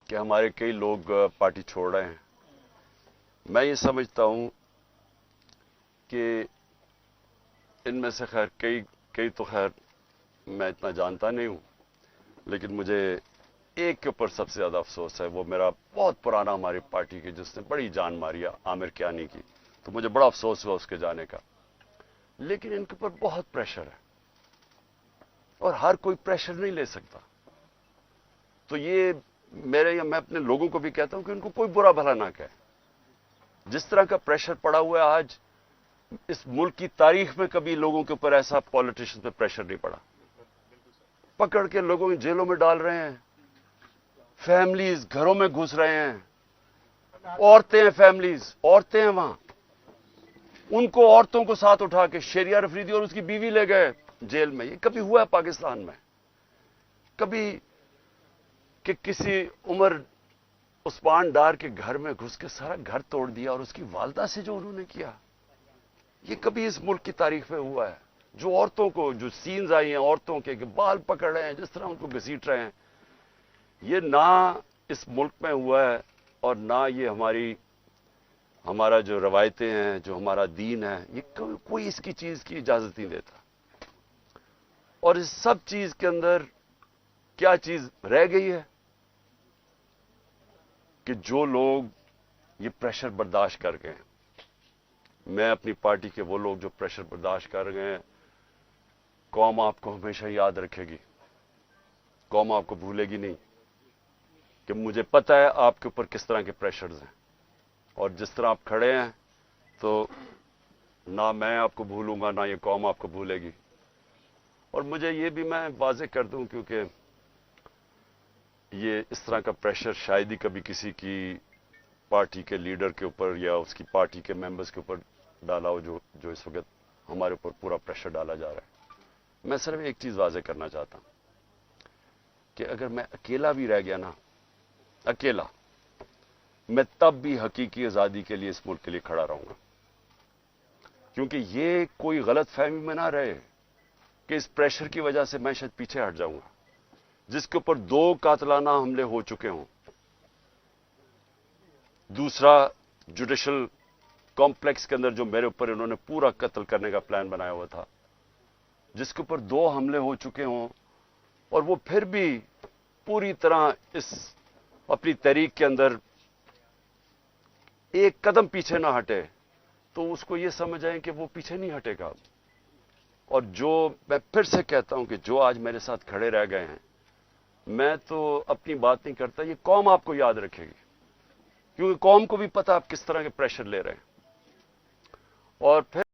کہ ہمارے کئی لوگ پارٹی چھوڑ رہے ہیں. میں یہ سمجھتا ہوں کہ ان میں سے خیر کئی تو خیر میں اتنا جانتا نہیں ہوں، لیکن مجھے ایک کے اوپر سب سے زیادہ افسوس ہے. وہ میرا بہت پرانا ہماری پارٹی کی، جس نے بڑی جان ماری ہے، عامر کیانی کی. تو مجھے بڑا افسوس ہوا اس کے جانے کا. لیکن ان کے اوپر بہت پریشر ہے اور ہر کوئی پریشر نہیں لے سکتا. تو یہ میں اپنے لوگوں کو بھی کہتا ہوں کہ ان کو کوئی برا بھلا نہ کہے. جس طرح کا پریشر پڑا ہوا ہے آج، اس ملک کی تاریخ میں کبھی لوگوں کے اوپر ایسا پالیٹیشن پہ پریشر نہیں پڑا. پکڑ کے لوگوں کو جیلوں میں ڈال رہے ہیں، فیملیز گھروں میں گھس رہے ہیں، عورتیں ہیں، فیملیز عورتیں ہیں وہاں، ان کو عورتوں کو ساتھ اٹھا کے شیریہ رفریدی اور اس کی بیوی لے گئے جیل میں. یہ کبھی ہوا ہے پاکستان میں؟ کبھی کہ کسی عمر عثمان ڈار کے گھر میں گھس کے سارا گھر توڑ دیا اور اس کی والدہ سے جو انہوں نے کیا، یہ کبھی اس ملک کی تاریخ میں ہوا ہے؟ جو عورتوں کو، جو سینز آئی ہیں عورتوں کے کہ بال پکڑ رہے ہیں، جس طرح ان کو گھسیٹ رہے ہیں، یہ نہ اس ملک میں ہوا ہے اور نہ یہ ہمارا جو روایتیں ہیں، جو ہمارا دین ہے، یہ کوئی اس کی چیز کی اجازت نہیں دیتا. اور اس سب چیز کے اندر کیا چیز رہ گئی ہے کہ جو لوگ یہ پریشر برداشت کر گئے ہیں. میں اپنی پارٹی کے وہ لوگ جو پریشر برداشت کر گئے ہیں، قوم آپ کو ہمیشہ یاد رکھے گی. قوم آپ کو بھولے گی نہیں کہ مجھے پتہ ہے آپ کے اوپر کس طرح کے پریشرز ہیں، اور جس طرح آپ کھڑے ہیں تو نہ میں آپ کو بھولوں گا، نہ یہ قوم آپ کو بھولے گی. اور مجھے یہ بھی میں واضح کر دوں، کیونکہ یہ اس طرح کا پریشر شاید ہی کبھی کسی کی پارٹی کے لیڈر کے اوپر یا اس کی پارٹی کے ممبرز کے اوپر ڈالا ہو، جو اس وقت ہمارے اوپر پورا پریشر ڈالا جا رہا ہے. میں صرف ایک چیز واضح کرنا چاہتا ہوں کہ اگر میں اکیلا بھی رہ گیا نا، اکیلا، میں تب بھی حقیقی آزادی کے لیے اس ملک کے لیے کھڑا رہوں گا. کیونکہ یہ کوئی غلط فہمی میں نہ رہے کہ اس پریشر کی وجہ سے میں شاید پیچھے ہٹ جاؤں گا. جس کے اوپر 2 قاتلانہ حملے ہو چکے ہوں، دوسرا جوڈیشل کمپلیکس کے اندر جو میرے اوپر انہوں نے پورا قتل کرنے کا پلان بنایا ہوا تھا، جس کے اوپر 2 حملے ہو چکے ہوں، اور وہ پھر بھی پوری طرح اس اپنی تحریک کے اندر ایک قدم پیچھے نہ ہٹے، تو اس کو یہ سمجھائیں کہ وہ پیچھے نہیں ہٹے گا. اور جو میں پھر سے کہتا ہوں کہ جو آج میرے ساتھ کھڑے رہ گئے ہیں، میں تو اپنی بات نہیں کرتا، یہ قوم آپ کو یاد رکھے گی. کیونکہ قوم کو بھی پتہ آپ کس طرح کے پریشر لے رہے ہیں. اور پھر